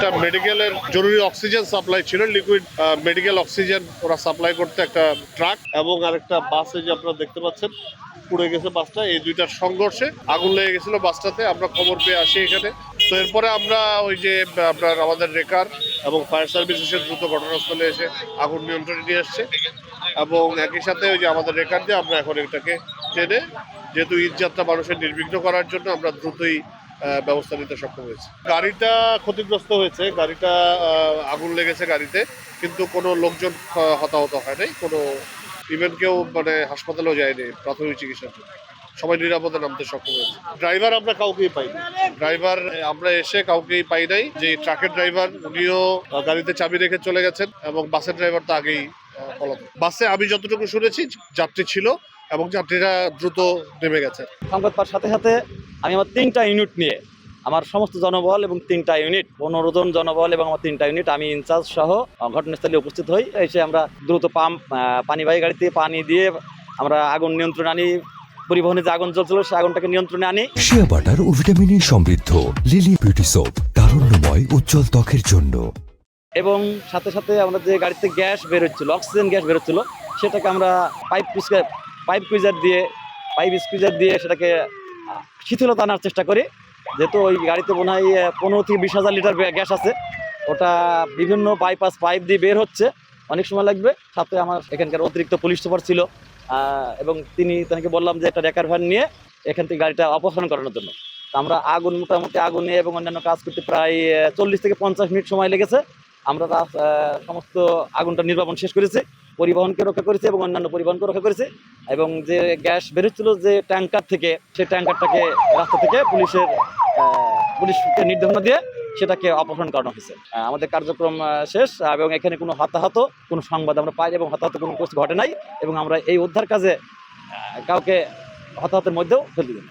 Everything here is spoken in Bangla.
একটা মেডিকেলের জরুরি অক্সিজেন সাপ্লাই ছিল, লিকুইড মেডিকেল অক্সিজেন ওরা সাপ্লাই করতে একটা ট্রাক এবং আরেকটা বাসে যে আপনারা দেখতে পাচ্ছেন পুড়ে গেছে বাসটা। এই দুইটার সংঘর্ষে আগুন লেগে গেছিল বাসটাতে। আমরা খবর পেয়ে আসি এখানে। তো এরপরে আমরা ওই যে আপনার আমাদের রেকার এবং ফায়ার সার্ভিস এসে দ্রুত ঘটনাস্থলে এসে আগুন নিয়ন্ত্রণে নিয়ে আসছে এবং একই সাথে ওই যে আমাদের রেকার দিয়ে আমরা এখন এটাকে টেনে, যেহেতু ঈদযাত্রা মানুষের নির্বিঘ্ন করার জন্য আমরা দ্রুতই ব্যবস্থা নিতে সক্ষম হয়েছে। গাড়িটা ক্ষতিগ্রস্ত হয়েছে, গাড়িটা আগুন লেগেছে গাড়িতে, কিন্তু কোনো লোকজন হতাহত হয় নাই, কোনো ইভেন কেউ মানে হাসপাতালেও যায়নি প্রাথমিক চিকিৎসার জন্য। সবাই নিরাপদে নামতে সক্ষম হয়েছে। ড্রাইভার আমরা কাউকেই পাইনি, ড্রাইভার আমরা এসে কাউকেই পাই নাই। যে ট্রাকের ড্রাইভার উনিও গাড়িতে চাবি রেখে চলে গেছেন এবং বাসের ড্রাইভার তো আগেই পলাতক। বাসে আমি যতটুকু শুনেছি যাত্রী ছিল এবং যাত্রীরা দ্রুত নেমে গেছে। সংবাদ পাওয়ার সাথে সাথে আমি আমার 3টা ইউনিট নিয়ে আমার সমস্ত জনবল এবং 3টা ইউনিট 15 জন জনবল এবং আমার 3টা ইউনিট আমি ইনচার্জ সহ ঘটনাস্থলে উপস্থিত হই। এসে আমরা দ্রুত পানিবাহী গাড়িতে পানি দিয়ে আমরা আগুন নিয়ন্ত্রণে আনি। পরিবহনে যে আগুন জ্বলছিল সেই আগুনটাকে নিয়ন্ত্রণে আনি। শিয়া বাটার ও ভিটামিনে সমৃদ্ধ লিলি বিউটি সোপ, তারুণ্যময় উজ্জ্বল ত্বকের জন্য। এবং সাথে সাথে আমরা যে গাড়িতে গ্যাস বের হচ্ছিল, অক্সিজেন গ্যাস বের হচ্ছিল, সেটাকে আমরা পাইপ স্কুইজার দিয়ে সেটাকে শিথিলতা আনার চেষ্টা করি। যেহেতু ওই গাড়িতে মনে হয় 15 থেকে 20,000 লিটার গ্যাস আছে, ওটা বিভিন্ন বাইপাস পাইপ দিয়ে বের হচ্ছে, অনেক সময় লাগবে। সাথে আমার এখানকার অতিরিক্ত পুলিশ সুপার ছিল এবং তাকে বললাম যে একটা রেকার ভ্যান নিয়ে এখান থেকে গাড়িটা অপসারণ করানোর জন্য। আমরা মোটামুটি আগুনে এবং অন্যান্য কাজ করতে প্রায় 40 থেকে 50 মিনিট সময় লেগেছে। আমরা সমস্ত আগুনটা নির্বাপন শেষ করেছি, পরিবহনকে রক্ষা করেছি এবং অন্যান্য পরিবহনকে রক্ষা করেছি। এবং যে গ্যাস বেরোচ্ছিল যে ট্যাঙ্কার থেকে, সেই ট্যাঙ্কারটাকে রাস্তা থেকে পুলিশকে নির্দেশনা দিয়ে সেটাকে অপসারণ করানো হয়েছে। আমাদের কার্যক্রম শেষ এবং এখানে কোনো কোনো সংবাদ আমরা পাই এবং হতাহত কোনো কিছু ঘটে নাই এবং আমরা এই উদ্ধার কাজে কাউকে হতাহতের মধ্যেও ফেলে দিই।